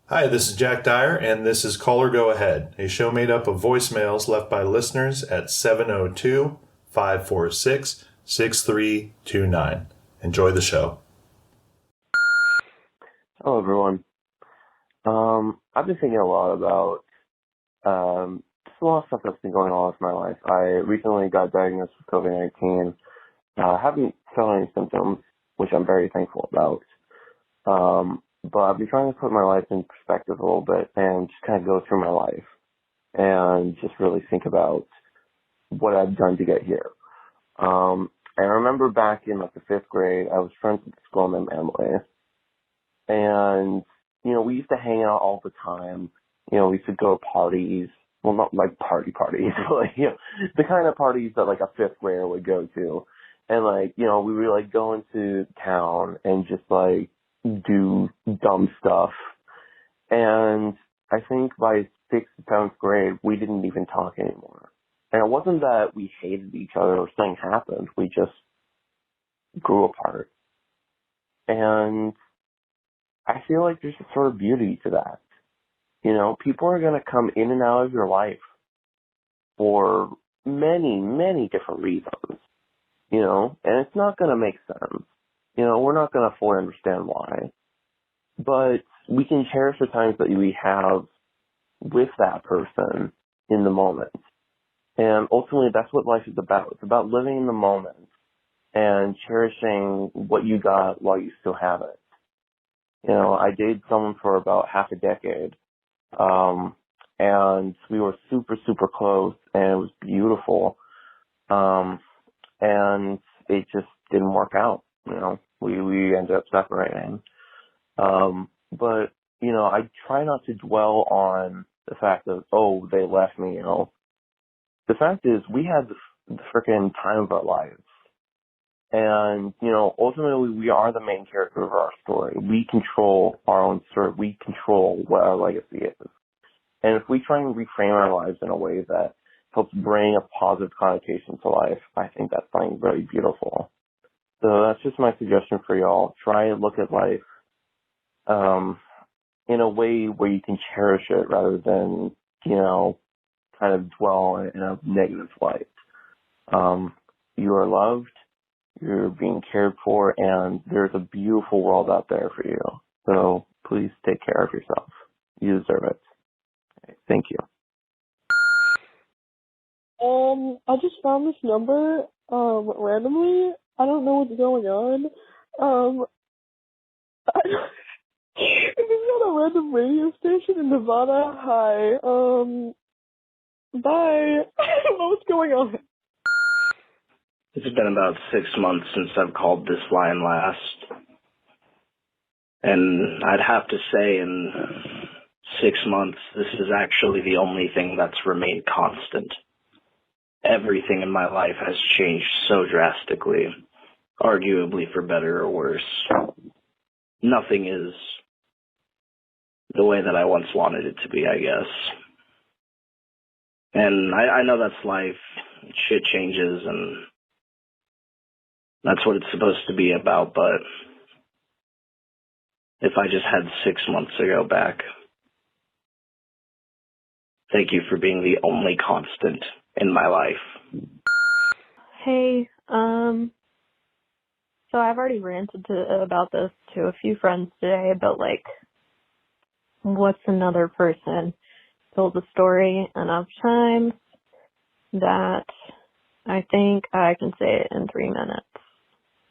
Hi, this is Jack Dyer, and this is Caller Go Ahead, a show made up of voicemails left by listeners at 702-546-6329. Enjoy the show. Hello, everyone. I've been thinking a lot about just a lot of stuff that's been going on with my life. I recently got diagnosed with COVID-19. Haven't felt any symptoms, which I'm very thankful about. But I've been trying to put my life in perspective a little bit and just kind of go through my life and just really think about what I've done to get here. I remember back in like the fifth grade, I was friends with this girl named Emily. And, we used to hang out all the time. We used to go to parties. Well, not like parties, but like, the kind of parties that like a fifth grader would go to. And like, we would like go into town and just like do dumb stuff. And I think by sixth, seventh grade, we didn't even talk anymore. And it wasn't that we hated each other or something happened. We just grew apart. And I feel like there's a sort of beauty to that. People are going to come in and out of your life for many, many different reasons, and it's not going to make sense. We're not going to fully understand why. But we can cherish the times that we have with that person in the moment. And ultimately, that's what life is about. It's about living in the moment and cherishing what you got while you still have it. I dated someone for about half a decade, and we were super, super close, and it was beautiful, and it just didn't work out. We ended up separating. But I try not to dwell on the fact of, oh, they left me. The fact is, we had the freaking time of our lives. And, ultimately we are the main character of our story. We control our own story. We control what our legacy is. And if we try and reframe our lives in a way that helps bring a positive connotation to life, I think that's something very beautiful. So that's just my suggestion for y'all. Try and look at life, in a way where you can cherish it rather than, kind of dwell in a negative light. You are loved. You're being cared for, and there's a beautiful world out there for you. So please take care of yourself. You deserve it. Okay, thank you. I just found this number, randomly. I don't know what's going on. This is on a random radio station in Nevada. Hi. Bye. I don't know what's going on. It's been about 6 months since I've called this line last. And I'd have to say in 6 months, this is actually the only thing that's remained constant. Everything in my life has changed so drastically, arguably for better or worse. Nothing is the way that I once wanted it to be, I guess. And I know that's life. Shit changes, and that's what it's supposed to be about, but if I just had 6 months to go back. Thank you for being the only constant in my life. Hey, so I've already ranted about this to a few friends today, but like, what's another person told the story enough times that I think I can say it in 3 minutes.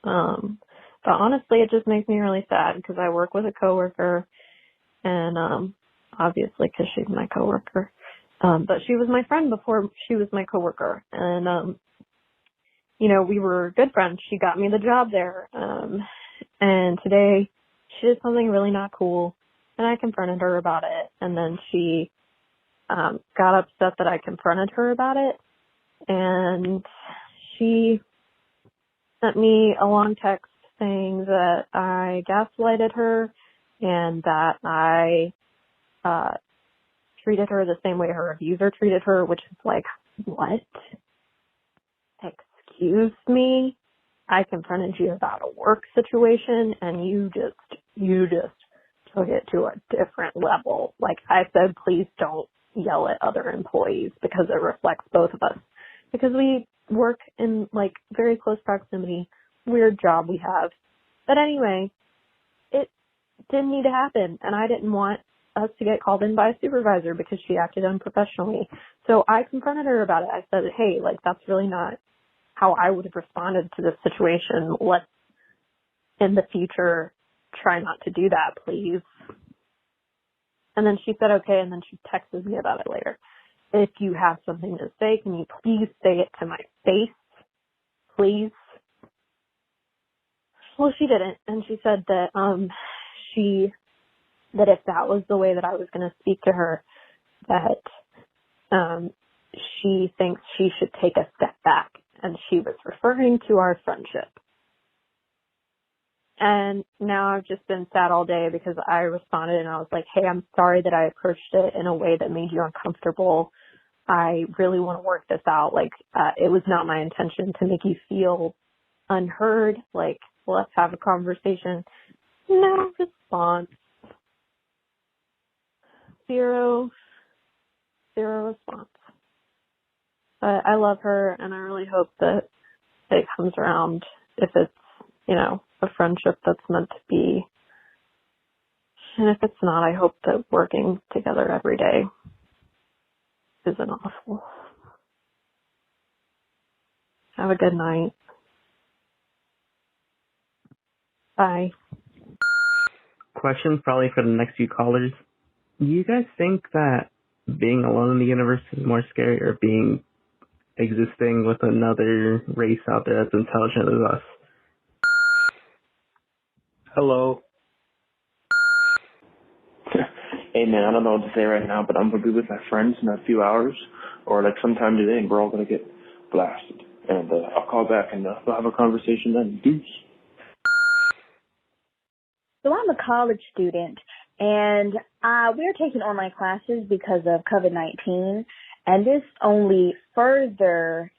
But honestly, it just makes me really sad because I work with a coworker, and obviously because she's my coworker, but she was my friend before she was my coworker, and we were good friends. She got me the job there, and today she did something really not cool, and I confronted her about it, and then she got upset that I confronted her about it, and she sent me a long text saying that I gaslighted her and that I treated her the same way her abuser treated her, which is like, what? Excuse me? I confronted you about a work situation and you just took it to a different level. Like I said, please don't yell at other employees because it reflects both of us. Because we work in like very close proximity, weird job we have. But anyway, it didn't need to happen, and I didn't want us to get called in by a supervisor because she acted unprofessionally. So I confronted her about it. I said, hey, like that's really not how I would have responded to this situation. Let's in the future try not to do that, please. And then she said, okay, and then she texted me about it later. If you have something to say, can you please say it to my face? Please. Well, she didn't, and she said that that if that was the way that I was going to speak to her, that she thinks she should take a step back, and she was referring to our friendship. And now I've just been sad all day because I responded and I was like, hey, I'm sorry that I approached it in a way that made you uncomfortable. I really want to work this out. Like, it was not my intention to make you feel unheard. Like, let's have a conversation. No response. Zero response. But I love her, and I really hope that it comes around if it's, a friendship that's meant to be. And if it's not, I hope that working together every day isn't awful. Have a good night. Bye. Question probably for the next few callers. Do you guys think that being alone in the universe is more scary, or existing with another race out there that's intelligent as us? Hello. Hey man, I don't know what to say right now, but I'm gonna be with my friends in a few hours, or like sometime today, and we're all gonna get blasted. And I'll call back and we'll have a conversation then. Deuce. So I'm a college student, and we're taking online classes because of COVID-19, and this only further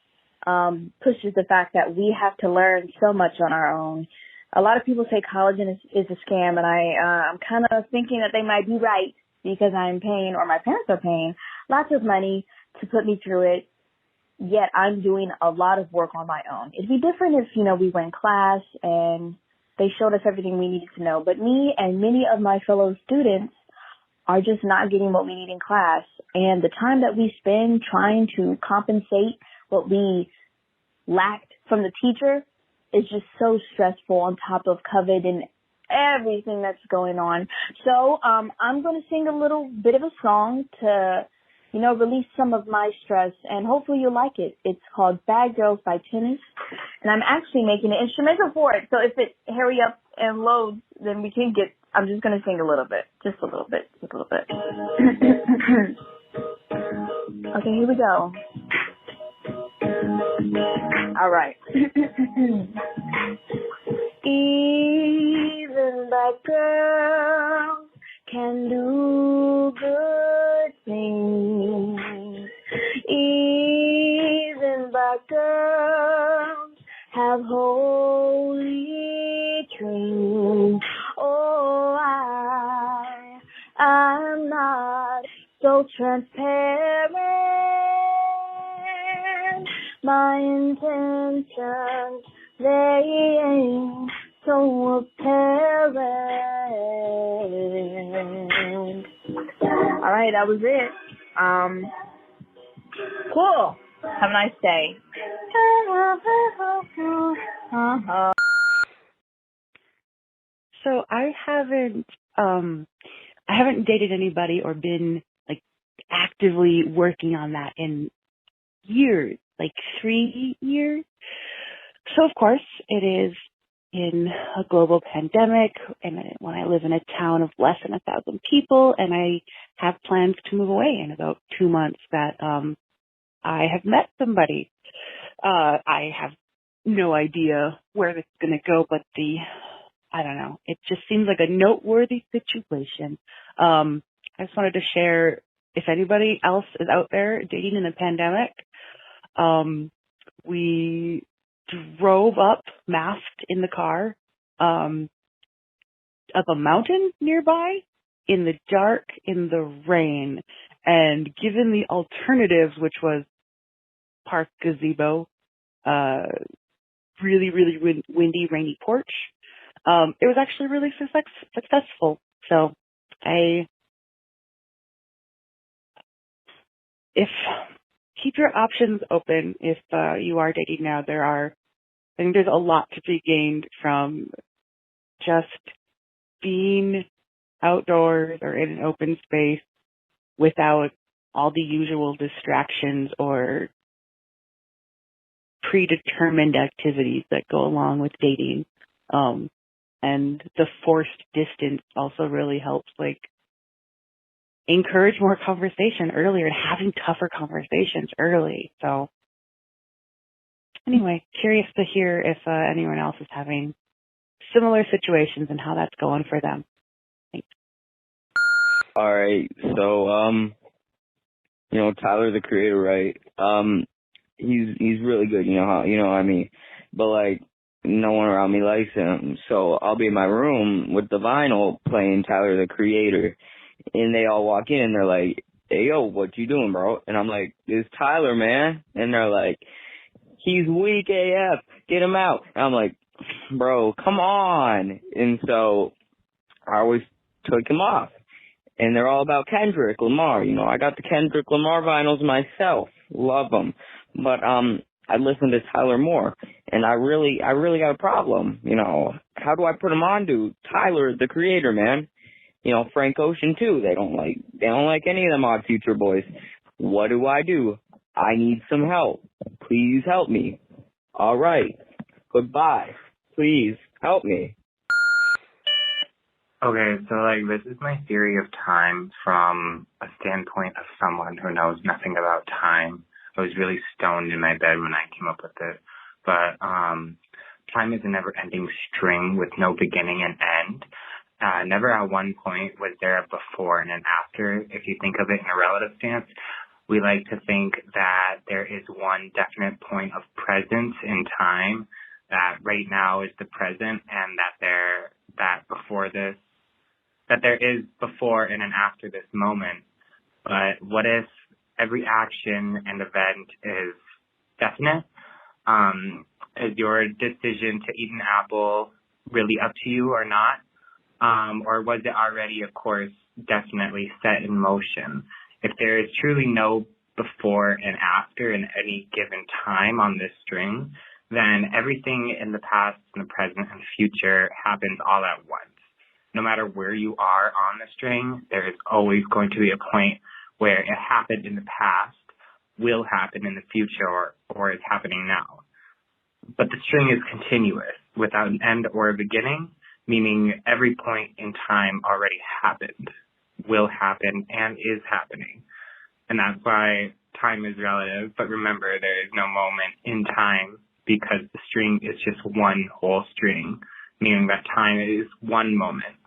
pushes the fact that we have to learn so much on our own. A lot of people say college is a scam, and I'm kind of thinking that they might be right because I'm paying, or my parents are paying, lots of money to put me through it, yet I'm doing a lot of work on my own. It'd be different if, we were in class and they showed us everything we needed to know, but me and many of my fellow students are just not getting what we need in class, and the time that we spend trying to compensate what we lacked from the teacher is just so stressful on top of COVID and everything that's going on. So I'm going to sing a little bit of a song to, release some of my stress, and hopefully you'll like it. It's called Bad Girls by Tennis, and I'm actually making an instrumental for it. So if it hurry up and loads, then I'm just going to sing a little bit. Just a little bit. Okay, here we go. All right. Even bad girls can do good things. Even bad girls have holy dreams. Oh, I'm not so transparent. My intentions, they ain't so apparent. All right, that was it. Cool. Have a nice day. So I haven't dated anybody or been like actively working on that in years, like 3 years. So of course it is in a global pandemic, and when I live in a town of less than 1,000 people, and I have plans to move away in about 2 months, that I have met somebody. I have no idea where this is going to go, but I don't know. It just seems like a noteworthy situation. I just wanted to share, if anybody else is out there dating in a pandemic, we drove up masked in the car, up a mountain nearby in the dark, in the rain, and given the alternatives, which was park gazebo, really, really windy, rainy porch, it was actually really successful. So keep your options open if you are dating now. I think there's a lot to be gained from just being outdoors or in an open space without all the usual distractions or predetermined activities that go along with dating. And the forced distance also really helps, like, encourage more conversation earlier and having tougher conversations early. So anyway, curious to hear if anyone else is having similar situations and how that's going for them. Thanks. All right. So, Tyler, the Creator, right? He's really good. What I mean? But like, no one around me likes him. So I'll be in my room with the vinyl playing Tyler, the Creator. And they all walk in and they're like, "Hey, yo, what you doing, bro?" And I'm like, "It's Tyler, man." And they're like, "He's weak AF. Get him out." And I'm like, "Bro, come on." And so I always took him off. And they're all about Kendrick Lamar. I got the Kendrick Lamar vinyls myself. Love them. But I listen to Tyler more. And I really got a problem. How do I put him on to Tyler, the Creator, man? Frank Ocean too. They don't like any of them Odd Future boys. What do? I need some help. Please help me. All right. Goodbye. Please help me. Okay, so this is my theory of time from a standpoint of someone who knows nothing about time. I was really stoned in my bed when I came up with it. But time is a never-ending string with no beginning and end. Never at one point was there a before and an after. If you think of it in a relative stance, we like to think that there is one definite point of presence in time, that right now is the present, and that there is before and an after this moment. But what if every action and event is definite? Is your decision to eat an apple really up to you or not? Or was it already, of course, definitely set in motion? If there is truly no before and after in any given time on this string, then everything in the past and the present and future happens all at once. No matter where you are on the string, there is always going to be a point where it happened in the past, will happen in the future, or is happening now. But the string is continuous, without an end or a beginning, meaning every point in time already happened, will happen, and is happening. And that's why time is relative. But remember, there is no moment in time because the string is just one whole string, meaning that time is one moment.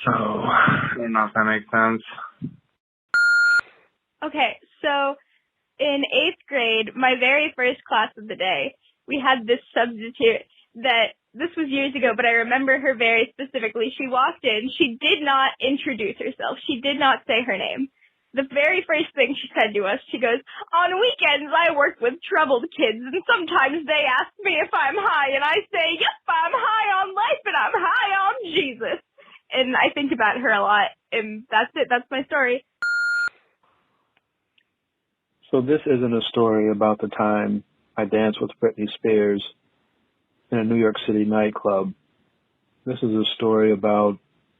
So, I don't know if that makes sense. Okay, so in 8th grade, my very first class of the day, we had this substitute that, this was years ago, but I remember her very specifically. She walked in, she did not introduce herself, she did not say her name. The very first thing she said to us, she goes, "On weekends I work with troubled kids, and sometimes they ask me if I'm high, and I say, yep, I'm high on life, and I'm high on Jesus." And I think about her a lot, and that's it, that's my story. So this isn't a story about the time I danced with Britney Spears in a New York City nightclub. This is a story about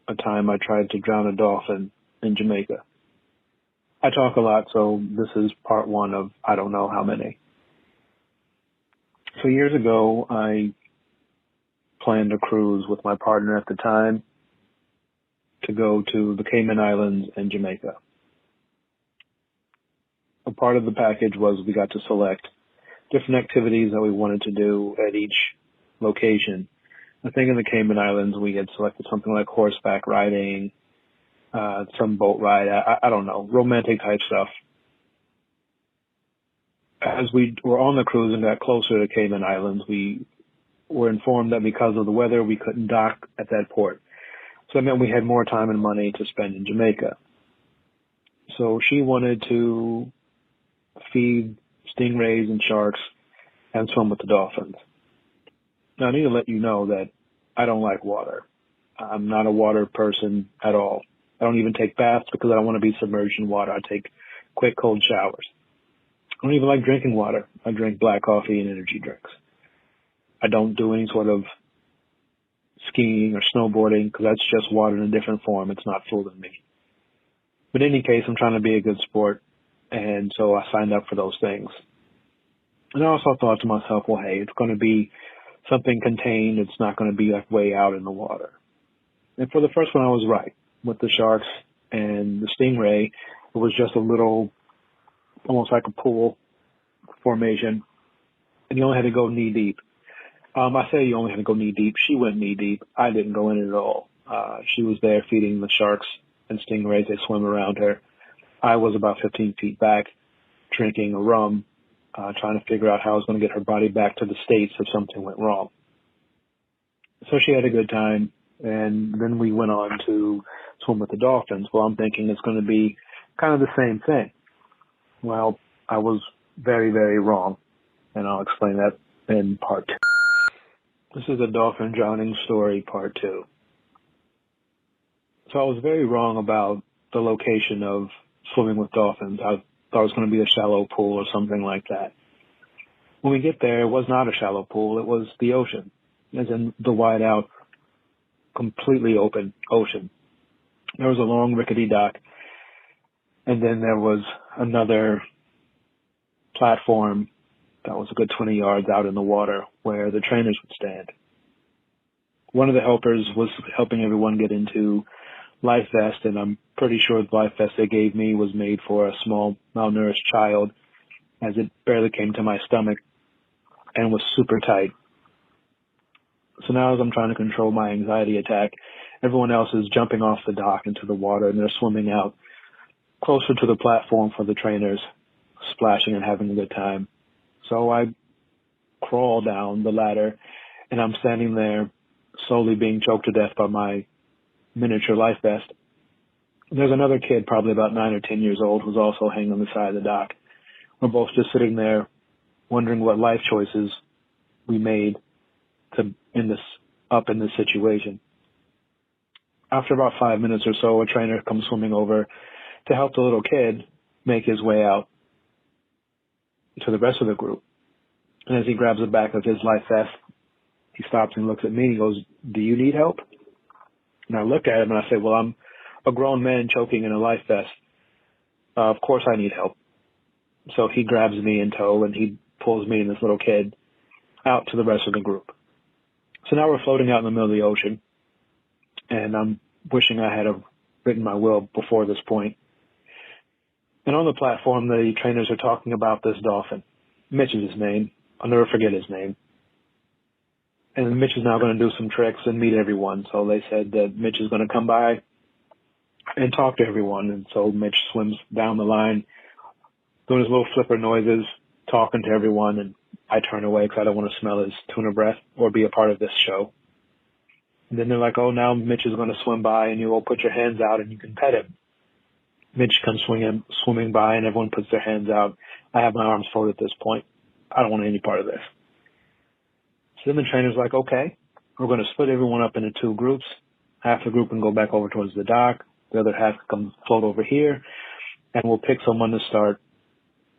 a time I tried to drown a dolphin in Jamaica. I talk a lot, so this is part one of I don't know how many. So years ago, I planned a cruise with my partner at the time to go to the Cayman Islands and Jamaica. A part of the package was we got to select different activities that we wanted to do at each location. I think in the Cayman Islands we had selected something like horseback riding, some boat ride, I don't know, romantic type stuff. As we were on the cruise and got closer to Cayman Islands, we were informed that because of the weather we couldn't dock at that port. So that meant we had more time and money to spend in Jamaica. So she wanted to feed stingrays and sharks and swim with the dolphins. Now, I need to let you know that I don't like water. I'm not a water person at all. I don't even take baths because I don't want to be submerged in water. I take quick cold showers. I don't even like drinking water. I drink black coffee and energy drinks. I don't do any sort of skiing or snowboarding because that's just water in a different form. It's not fooling me. But in any case, I'm trying to be a good sport, and so I signed up for those things. And I also thought to myself, well, hey, it's going to be something contained. It's not going to be like way out in the water. And for the first one, I was right. With the sharks and the stingray, it was just a little, almost like a pool formation, and you only had to go knee deep. I say you only had to go knee deep. She went knee deep. I didn't go in it at all. She was there feeding the sharks and stingrays. They swim around her. I was about 15 feet back, drinking a rum, trying to figure out how I was going to get her body back to the States if something went wrong. So she had a good time, and then we went on to swim with the dolphins. Well, I'm thinking it's going to be kind of the same thing. Well, I was very, very wrong, and I'll explain that in part 2. This is a dolphin drowning story, part 2. So I was very wrong about the location of swimming with dolphins. I thought it was going to be a shallow pool or something like that. When we get there, it was not a shallow pool. It was the ocean, as in the wide out, completely open ocean. There was a long rickety dock, and then there was another platform that was a good 20 yards out in the water where the trainers would stand. One of the helpers was helping everyone get into life vest, and I'm pretty sure the life vest they gave me was made for a small malnourished child, as it barely came to my stomach and was super tight. So now as I'm trying to control my anxiety attack, everyone else is jumping off the dock into the water, and they're swimming out closer to the platform for the trainers, splashing and having a good time. So I crawl down the ladder, and I'm standing there slowly being choked to death by my miniature life vest. There's another kid, probably about 9 or 10 years old, who's also hanging on the side of the dock. We're both just sitting there wondering what life choices we made to end up in this situation. After about 5 minutes or so, a trainer comes swimming over to help the little kid make his way out to the rest of the group. And as he grabs the back of his life vest, he stops and looks at me and he goes, "Do you need help?" And I look at him and I say, "Well, I'm a grown man choking in a life vest. Of course I need help." So he grabs me in tow and he pulls me and this little kid out to the rest of the group. So now we're floating out in the middle of the ocean, and I'm wishing I had written my will before this point. And on the platform, the trainers are talking about this dolphin. Mitch is his name. I'll never forget his name. And Mitch is now going to do some tricks and meet everyone. So they said that Mitch is going to come by and talk to everyone. And so Mitch swims down the line, doing his little flipper noises, talking to everyone. And I turn away because I don't want to smell his tuna breath or be a part of this show. And then they're like, "Oh, now Mitch is going to swim by and you will put your hands out and you can pet him." Mitch comes swimming by and everyone puts their hands out. I have my arms folded at this point. I don't want any part of this. So then the trainer's like, "Okay, we're going to split everyone up into 2 groups. Half the group can go back over towards the dock. The other half can come float over here. And we'll pick someone to start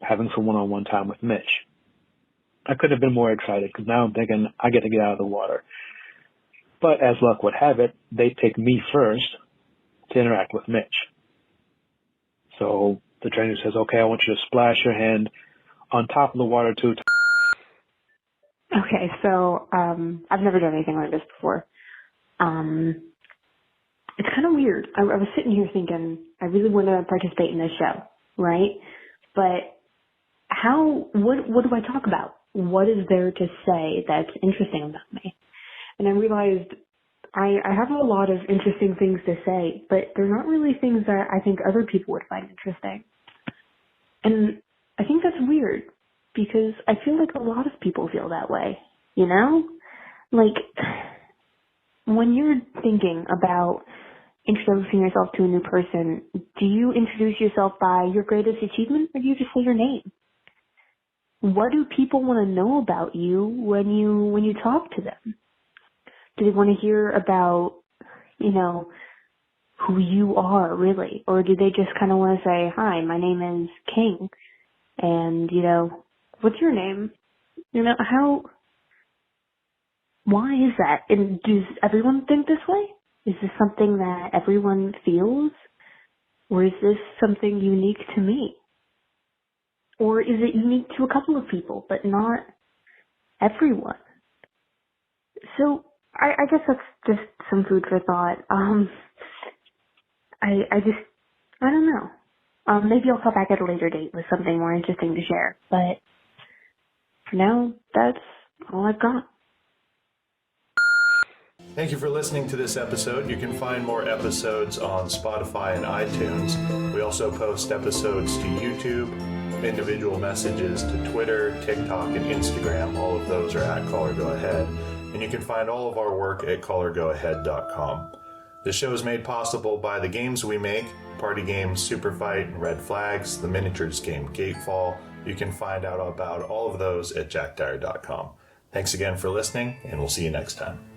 having some one-on-one time with Mitch." I couldn't have been more excited because now I'm thinking I get to get out of the water. But as luck would have it, they pick me first to interact with Mitch. So the trainer says, "Okay, I want you to splash your hand on top of the water 2 times." Okay, so I've never done anything like this before. It's kind of weird. I was sitting here thinking I really want to participate in this show, right? But what do I talk about? What is there to say that's interesting about me? And I realized I have a lot of interesting things to say, but they're not really things that I think other people would find interesting. And I think that's weird because I feel like a lot of people feel that way, you know? Like, When you're thinking about introducing yourself to a new person, do you introduce yourself by your greatest achievement, or do you just say your name? What do people want to know about you when you talk to them? Do they want to hear about, who you are really? Or do they just kind of want to say, hi, my name is King, and, what's your name? Why is that? And does everyone think this way? Is this something that everyone feels? Or is this something unique to me? Or is it unique to a couple of people, but not everyone? So, I guess that's just some food for thought. I don't know. Maybe I'll call back at a later date with something more interesting to share. But for now, that's all I've got. Thank you for listening to this episode. You can find more episodes on Spotify and iTunes. We also post episodes to YouTube, individual messages to Twitter, TikTok, and Instagram. All of those are at Caller Go Ahead. And you can find all of our work at callergoahead.com. The show is made possible by the games we make, Party Games, Super Fight, and Red Flags, the miniatures game Gatefall. You can find out about all of those at jackdyer.com. Thanks again for listening, and we'll see you next time.